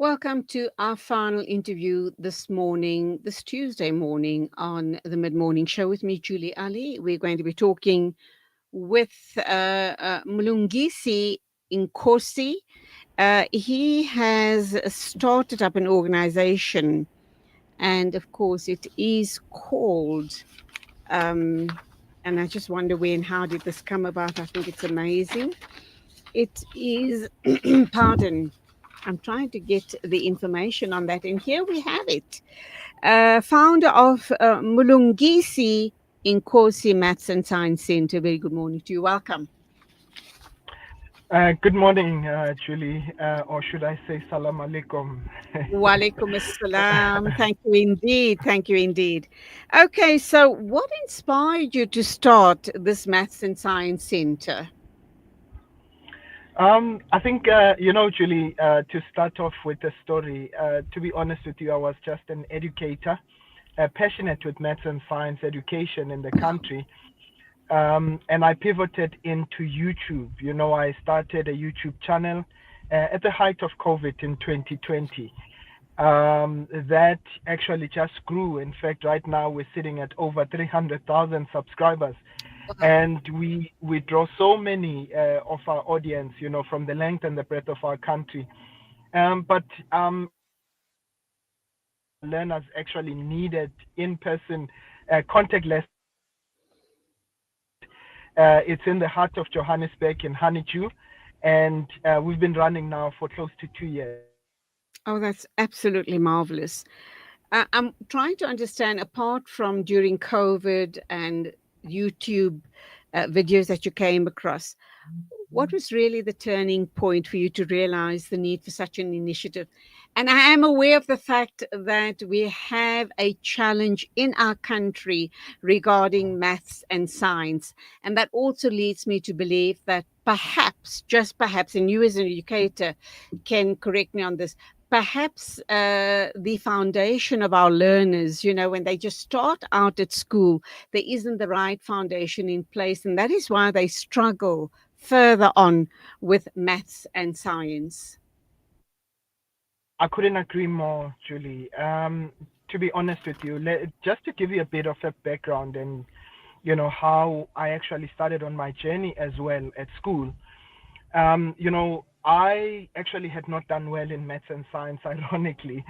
Welcome to our final interview this Tuesday morning on the Mid Morning Show with me, Julie Ali. We're going to be talking with Mlungisi Nkosi. He has started up an organization, and of course, it is called. Um, and I just wonder when, how did this come about? I think it's amazing. It is, pardon, I'm trying to get the information on that, and here we have it. Founder of Mlungisi Nkosi Maths and Science Center. Very good morning to you. Welcome. Good morning, Julie, or should I say salam alaikum? Walaikum assalam. Thank you indeed. Thank you indeed. Okay, so what inspired you to start this Maths and Science Center? I think, Julie, to start off with the story, to be honest with you, I was just an educator, passionate with maths and science education in the country. And I pivoted into YouTube. I started a YouTube channel at the height of COVID in 2020. That actually just grew. In fact, right now we're sitting at over 300,000 subscribers, Wow. and we draw so many of our audience, from the length and the breadth of our country. But learners actually needed in-person contactless. It's in the heart of Johannesburg in Honeydew, and we've been running now for close to 2 years. Oh, that's absolutely marvelous. I'm trying to understand, apart from during COVID and YouTube videos that you came across, what was really the turning point for you to realize the need for such an initiative? And I am aware of the fact that we have a challenge in our country regarding maths and science. And that also leads me to believe that perhaps, just perhaps, and you as an educator can correct me on this, perhaps the foundation of our learners, when they just start out at school, there isn't the right foundation in place. And that is why they struggle further on with maths and science. I couldn't agree more, Julie. To be honest with you, just to give you a bit of a background and how I actually started on my journey as well at school. I actually had not done well in maths and science, ironically,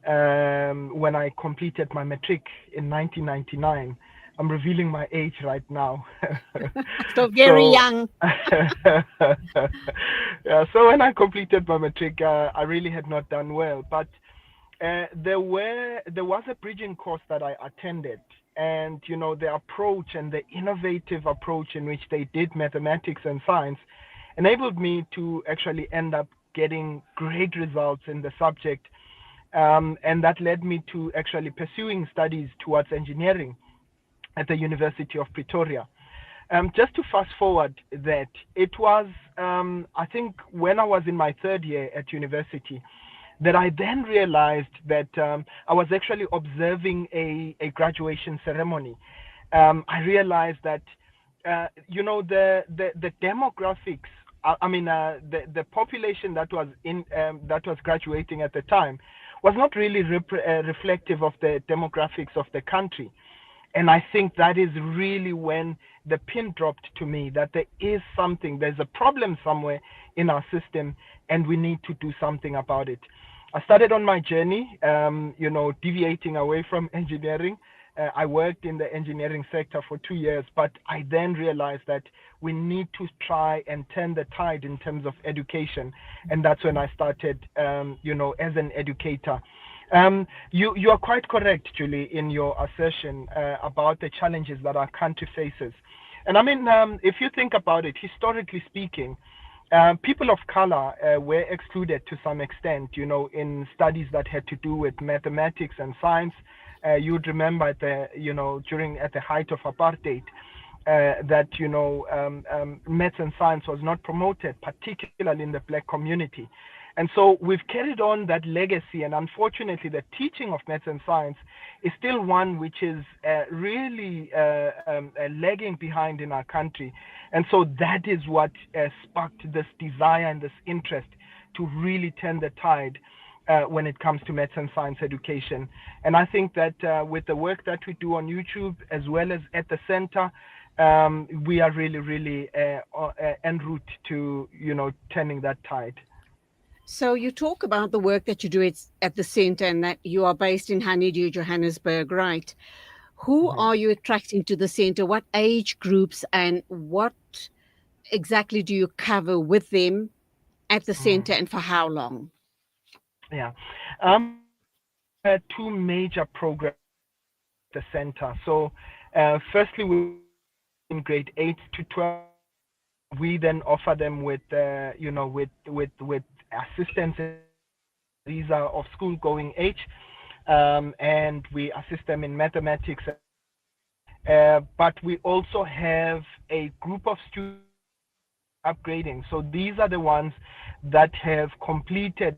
when I completed my matric in 1999. I'm revealing my age right now. So very so, young. yeah, so when I completed my matric, I really had not done well. But there was a bridging course that I attended, and the approach and the innovative approach in which they did mathematics and science enabled me to actually end up getting great results in the subject, and that led me to actually pursuing studies towards engineering at the University of Pretoria. Just to fast forward that, it was, I think, when I was in my third year at university, that I then realized that I was actually observing a graduation ceremony. I realized that, the demographics, the population that was graduating at the time was not really reflective of the demographics of the country. And I think that is really when the pin dropped to me that there's a problem somewhere in our system, and we need to do something about it. I started on my journey, deviating away from engineering. I worked in the engineering sector for 2 years, but I then realized that we need to try and turn the tide in terms of education. And that's when I started, as an educator. You are quite correct, Julie, in your assertion about the challenges that our country faces. And I mean, if you think about it, historically speaking, people of color were excluded to some extent, in studies that had to do with mathematics and science. You'd remember at the height of apartheid, that maths and science was not promoted, particularly in the black community. And so we've carried on that legacy, and unfortunately, the teaching of maths and science is still one which is really lagging behind in our country. And so that is what sparked this desire and this interest to really turn the tide. when it comes to maths and science education. And I think that with the work that we do on YouTube as well as at the center, we are really, really en route to, turning that tide. So you talk about the work that you do at the center and that you are based in Honeydew, Johannesburg, right? Who Mhm. are you attracting to the center? What age groups and what exactly do you cover with them at the center Mm. and for how long? Yeah. We have two major programs at the center. So, firstly, we in grade 8 to 12. We then offer them with, with assistance. These are of school going age, and we assist them in mathematics. But we also have a group of students upgrading. So these are the ones that have completed,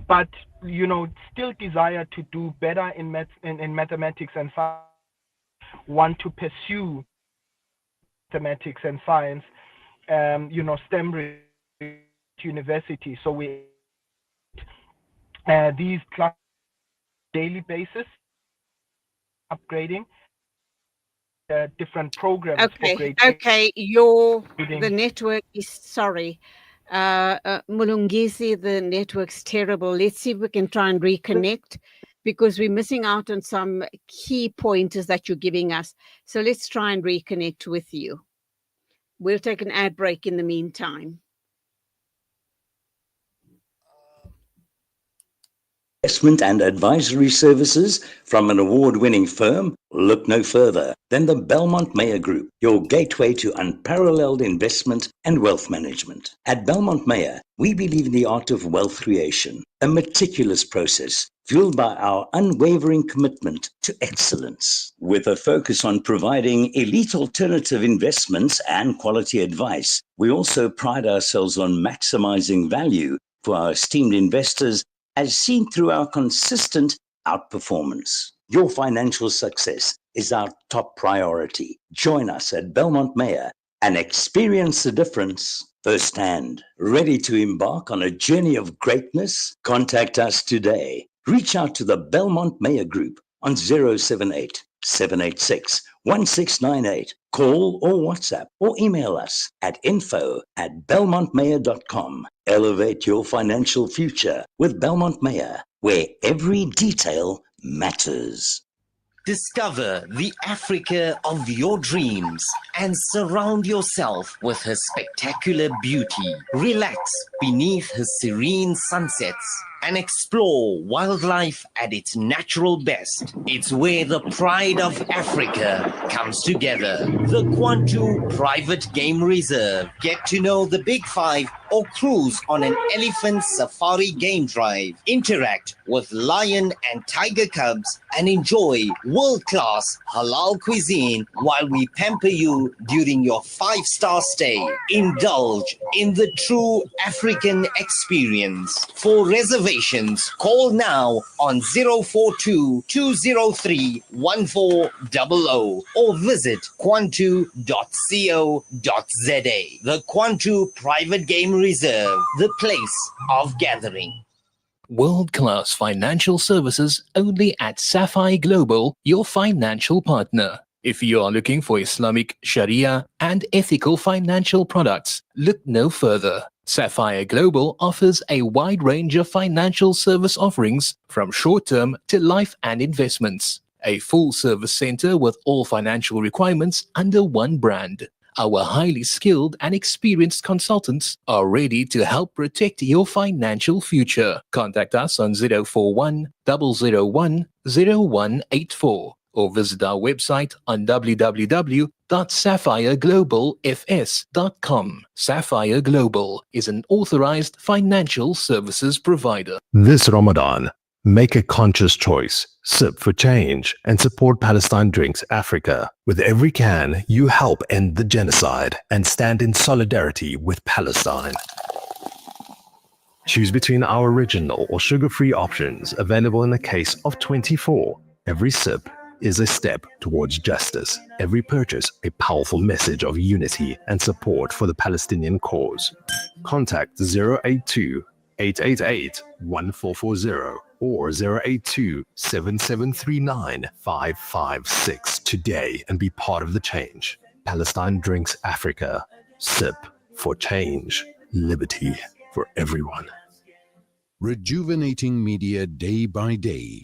but still desire to do better in in mathematics and science, want to pursue mathematics and science, STEM university. So we these classes daily basis upgrading different programs for Okay, grade 8, okay. The including. network is sorry. Mulungisi, the network's terrible. Let's see if we can try and reconnect because we're missing out on some key pointers that you're giving us. So let's try and reconnect with you. We'll take an ad break in the meantime. Investment and advisory services from an award-winning firm? Look no further than the Belmont Mayer Group, your gateway to unparalleled investment and wealth management. At Belmont Mayer, we believe in the art of wealth creation, a meticulous process fueled by our unwavering commitment to excellence. With a focus on providing elite alternative investments and quality advice, we also pride ourselves on maximizing value for our esteemed investors as seen through our consistent outperformance. Your financial success is our top priority. Join us at Belmont Mayer and experience the difference firsthand. Ready to embark on a journey of greatness? Contact us today. Reach out to the Belmont Mayer Group on 078 786 1698. Call or WhatsApp or email us at info@belmontmayer.com. Elevate your financial future with Belmont Mayer, where every detail matters. Discover the Africa of your dreams and surround yourself with her spectacular beauty. Relax beneath her serene sunsets and explore wildlife at its natural best. It's where the pride of Africa comes together. The Kwantu Private Game Reserve. Get to know the Big Five or cruise on an elephant safari game drive. Interact with lion and tiger cubs and enjoy world-class halal cuisine while we pamper you during your 5-star stay. Indulge in the true African experience. For reservations, call now on 042 203 1400 or visit kwantu.co.za. The Kwantu Private Game Reserve, the place of gathering. World-class financial services only at Sapphire Global, your financial partner. If you are looking for Islamic, Sharia, and ethical financial products, look no further. Sapphire Global offers a wide range of financial service offerings from short-term to life and investments. A full-service center with all financial requirements under one brand. Our highly skilled and experienced consultants are ready to help protect your financial future. Contact us on 041 001 0184 or visit our website on www.sapphireglobalfs.com. Sapphire Global is an authorized financial services provider. This Ramadan, make a conscious choice. Sip for change and support Palestine Drinks Africa. With every can, you help end the genocide and stand in solidarity with Palestine. Choose between our original or sugar-free options available in a case of 24. Every sip is a step towards justice. Every purchase a powerful message of unity and support for the Palestinian cause. Contact 082 888-1440 or 082-7739-556 today and be part of the change. Palestine Drinks Africa. Sip for change. Liberty for everyone. Rejuvenating media day by day.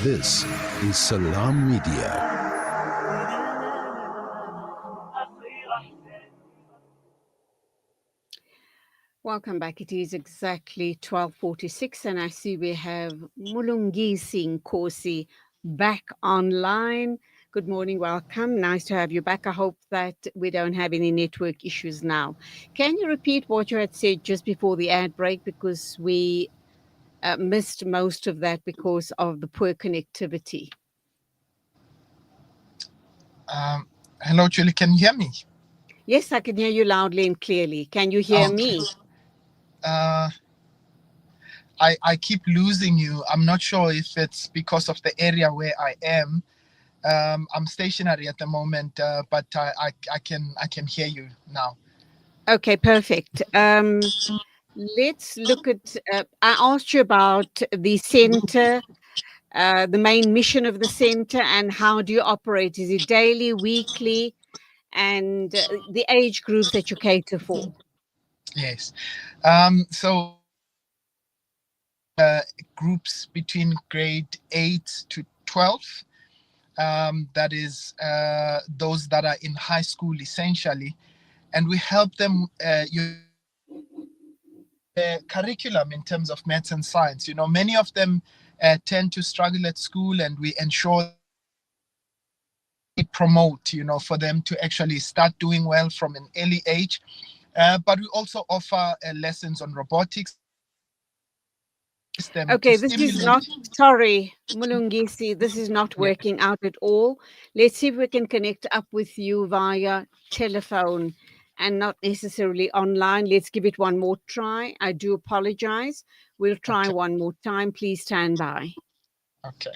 This is Salam Media. Welcome back. It is exactly 12:46 and I see we have Mlungisi Nkosi back online. Good morning, welcome. Nice to have you back. I hope that we don't have any network issues now. Can you repeat what you had said just before the ad break, because we missed most of that because of the poor connectivity? Hello, Julie. Can you hear me? Yes, I can hear you loudly and clearly. Can you hear me? I keep losing you. I'm not sure if it's because of the area where I am. I'm stationary at the moment, but I can hear you now. Okay, perfect. Let's look at. I asked you about the center, the main mission of the center, and how do you operate? Is it daily, weekly, and the age groups that you cater for? Yes. So groups between grade 8 to 12. That is those that are in high school essentially, and we help them curriculum in terms of maths and science. You know, many of them tend to struggle at school, and we ensure promote, you know, for them to actually start doing well from an early age. But we also offer lessons on robotics. Okay, this is not, sorry, Mlungisi, this is not working out at all. Let's see if we can connect up with you via telephone and not necessarily online. Let's give it one more try. I do apologize. We'll try one more time. Please stand by. Okay.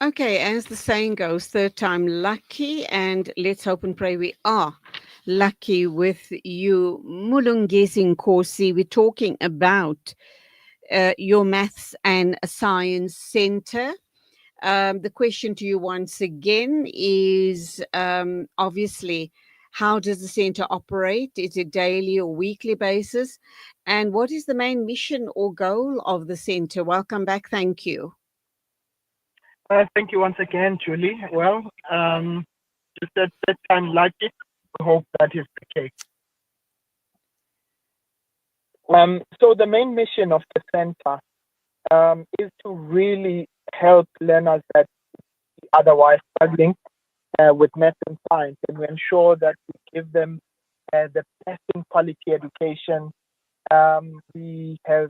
Okay, as the saying goes, third time lucky, and let's hope and pray we are lucky with you. Mlungisi Nkosi, we're talking about your maths and science center. The question to you once again is obviously, how does the center operate? Is it daily or weekly basis? And what is the main mission or goal of the center? Welcome back. Thank you. Thank you once again, Julie. Well, just that time lucky. I hope that is the case. So the main mission of the center is to really help learners that otherwise struggling with math and science, and we ensure that we give them the best in quality education. We have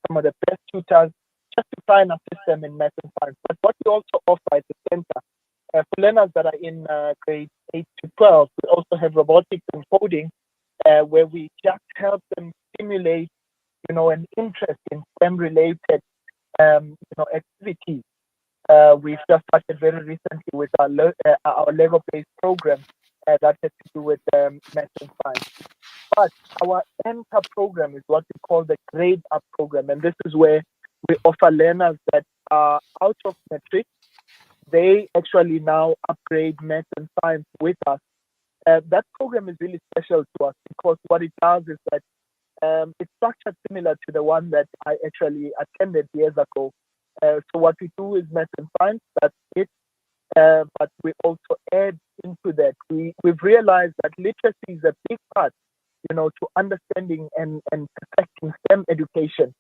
some of the best tutors just to try and assist them in math and science. But what we also offer at the center, for learners that are in grades 8 to 12, we also have robotics and coding, where we just help them stimulate, you know, an interest in STEM-related, activities. We've just started very recently with our Lego-based program that has to do with math and science. But our Enter program is what we call the Grade Up program, and this is where we offer learners that are out of matric. They actually now upgrade math and science with us. That program is really special to us because what it does is that it's structured similar to the one that I actually attended years ago. So what we do is math and science, that's it. But we also add into that. We've realized that literacy is a big part, to understanding and perfecting STEM education.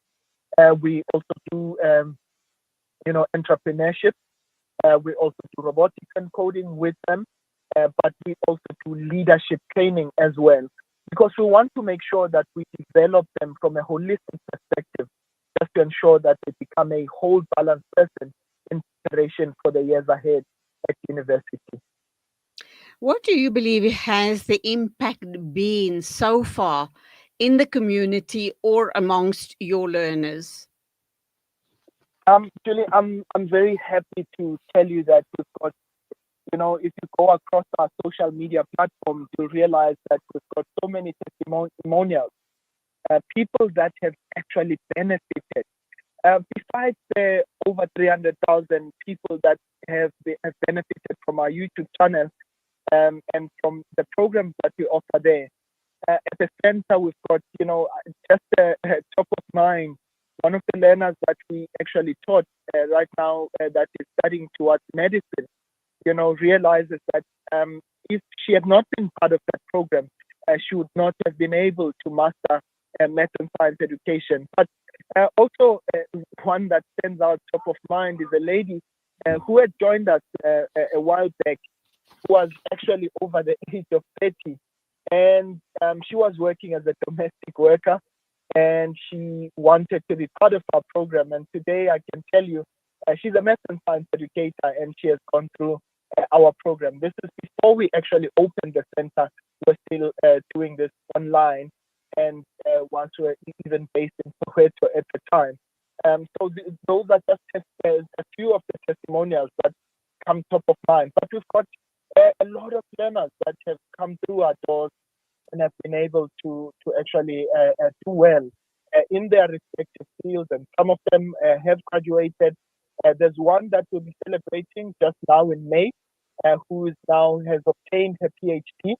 We also do, entrepreneurship. We also do robotics and coding with them, but we also do leadership training as well, because we want to make sure that we develop them from a holistic perspective, just to ensure that they become a whole balanced person in preparation for the years ahead at university. What do you believe has the impact been so far in the community or amongst your learners? Julie, I'm very happy to tell you that we've got, if you go across our social media platforms, you'll realize that we've got so many testimonials, people that have actually benefited. Besides the over 300,000 people that have benefited from our YouTube channel, and from the programs that we offer there. At the center, we've got, just top of mind, one of the learners that we actually taught right now that is studying towards medicine, realizes that if she had not been part of that program, she would not have been able to master math and science education. But also, one that stands out top of mind is a lady who had joined us a while back, who was actually over the age of 30. And she was working as a domestic worker, and she wanted to be part of our program. And today I can tell you, she's a math and science educator, and she has gone through our program. This is before we actually opened the center. We're still doing this online, and once we were even based in Soweto at the time. Those are just a few of the testimonials that come top of mind. But we've got a lot of learners that have come through our doors and have been able to actually do well in their respective fields, and some of them have graduated. There's one that we'll be celebrating just now in May, who is now has obtained her PhD,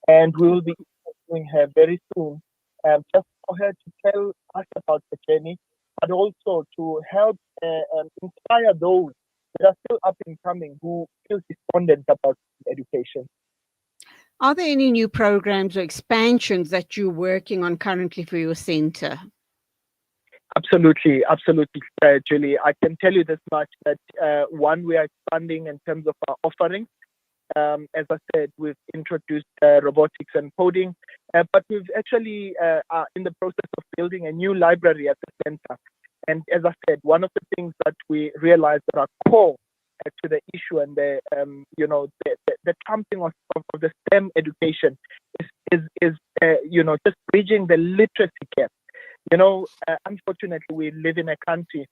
and we will be interviewing her very soon, just for her to tell us about the journey, but also to help inspire those that are still up and coming who feel despondent about education. Are there any new programs or expansions that you're working on currently for your center? Absolutely, Julie. I can tell you this much, that one, we are expanding in terms of our offering. As I said, we've introduced robotics and coding, but we've actually are in the process of building a new library at the center. And as I said, one of the things that we realized that are core to the issue and the trumping of the STEM education is just bridging the literacy gap. Unfortunately, we live in a country.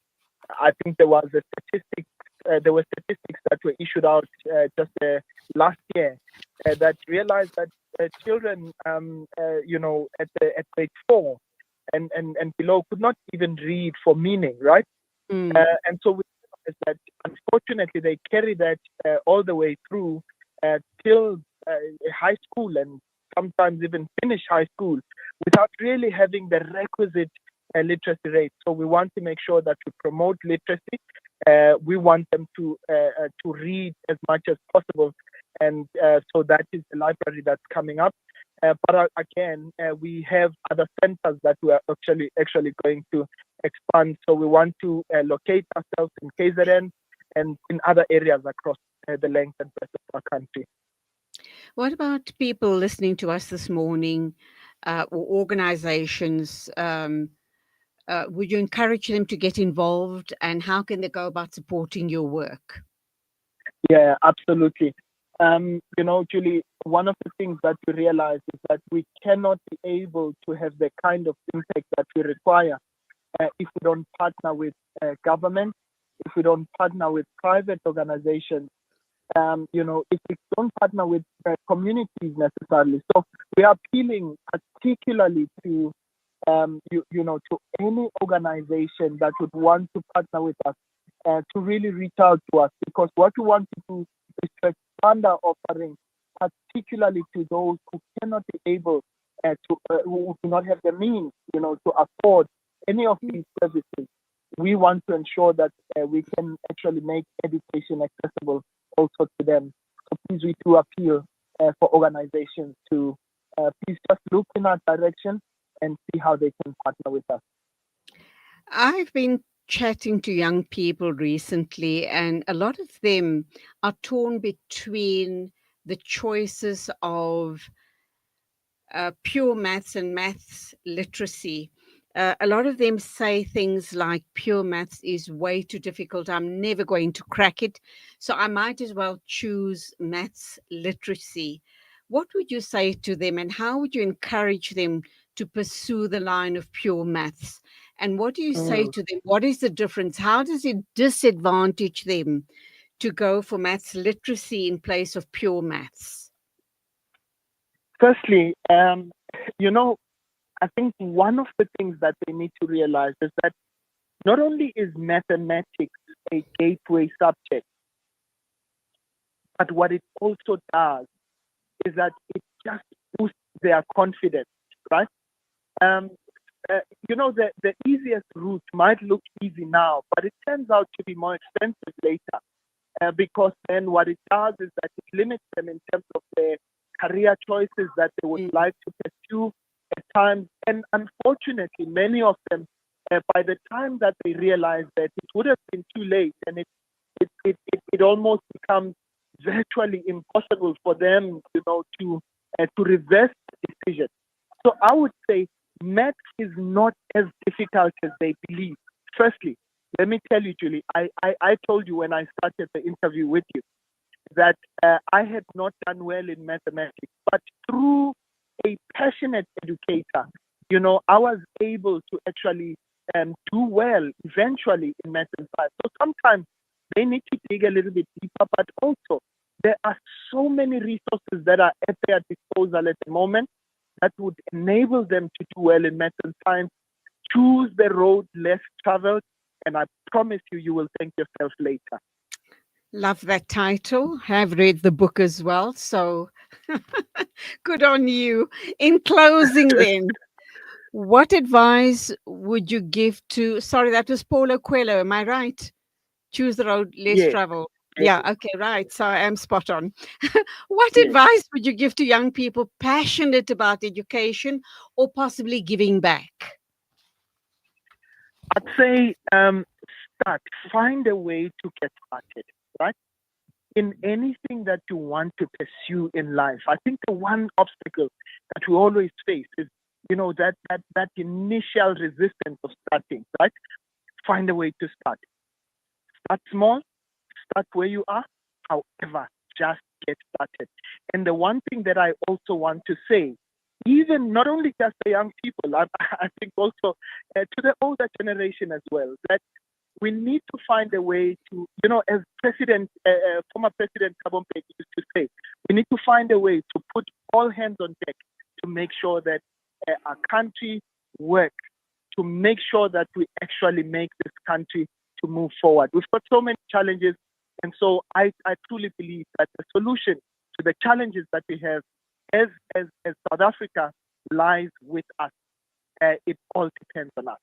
I think there was a statistic. There were statistics that were issued out just last year that realized that children, at grade 4 and below, could not even read for meaning, right? And so we realized that unfortunately they carry that all the way through till high school, and sometimes even finish high school without really having the requisite literacy rate. So we want to make sure that we promote literacy. We want them to read as much as possible, and so that is the library that's coming up. But again, we have other centers that we are actually going to expand. So we want to locate ourselves in KZN and in other areas across the length and breadth of our country. What about people listening to us this morning, or organizations? Would you encourage them to get involved, and how can they go about supporting your work? Yeah, absolutely. Julie, one of the things that we realize is that we cannot be able to have the kind of impact that we require if we don't partner with government, if we don't partner with private organizations, if we don't partner with communities necessarily. So we are appealing particularly to, to any organization that would want to partner with us to really reach out to us, because what we want to do is to expand our offering, particularly to those who cannot be able who do not have the means, to afford any of these services. We want to ensure that we can actually make education accessible also to them. So please, we do appeal for organizations to please just look in our direction and see how they can partner with us. I've been chatting to young people recently, and a lot of them are torn between the choices of pure maths and maths literacy. A lot of them say things like pure maths is way too difficult. I'm never going to crack it. So I might as well choose maths literacy. What would you say to them, and how would you encourage them to pursue the line of pure maths? And what do you say to them? What is the difference? How does it disadvantage them to go for maths literacy in place of pure maths? Firstly, I think one of the things that they need to realize is that not only is mathematics a gateway subject, but what it also does is that it just boosts their confidence, right? The easiest route might look easy now, but it turns out to be more expensive later, because then what it does is that it limits them in terms of their career choices that they would like to pursue at times. And unfortunately, many of them, by the time that they realize that it would have been too late, and it almost becomes virtually impossible for them, to reverse the decision. So I would say math is not as difficult as they believe. Firstly, let me tell you, Julie, I told you when I started the interview with you that I had not done well in mathematics, but through a passionate educator, I was able to actually do well eventually in math and science. So sometimes they need to dig a little bit deeper, but also there are so many resources that are at their disposal at the moment that would enable them to do well in math and science. Choose the road less traveled, and I promise you, you will thank yourself later. Love that title. Have read the book as well. So good on you. In closing, then, what advice would you give to, sorry, that was Paulo Coelho, am I right? Choose the road less Yes. traveled. Yeah, okay, right. So I am spot on. What Yes. advice would you give to young people passionate about education or possibly giving back? I'd say find a way to get started, right? In anything that you want to pursue in life. I think the one obstacle that we always face is, that initial resistance of starting, right? Find a way to start. Start small, start where you are. However, just get started. And the one thing that I also want to say, even not only just the young people, I think also to the older generation as well, that we need to find a way to, as former President Thabo Mbeki used to say, we need to find a way to put all hands on deck to make sure that our country works, to make sure that we actually make this country to move forward. We've got so many challenges, and so I truly believe that the solution to the challenges that we have as South Africa lies with us. It all depends on us.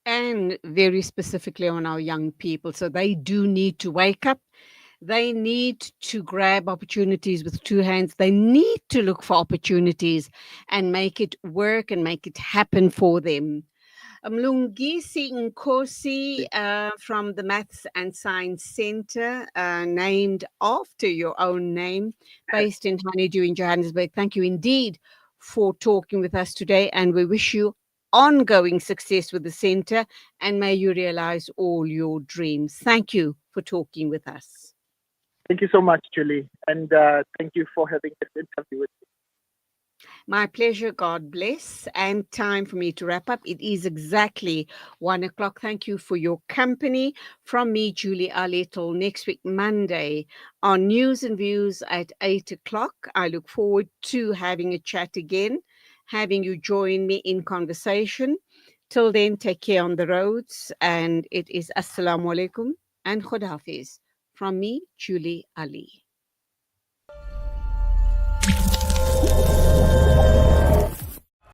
And very specifically on our young people. So they do need to wake up. They need to grab opportunities with two hands. They need to look for opportunities and make it work and make it happen for them. Mlungisi Nkosi from the Maths and Science Centre, named after your own name, based in Honeydew in Johannesburg. Thank you indeed for talking with us today, and we wish you ongoing success with the centre, and may you realize all your dreams. Thank you for talking with us. Thank you so much, Julie, and thank you for having this interview with me. My pleasure. God bless. And time for me to wrap up. It is exactly 1 o'clock. Thank you for your company. From me, Julie Ali, till next week, Monday, on News and Views at 8 o'clock. I look forward to having a chat again, having you join me in conversation. Till then, take care on the roads. And it is Assalamu alaikum and Khud Hafiz. From me, Julie Ali.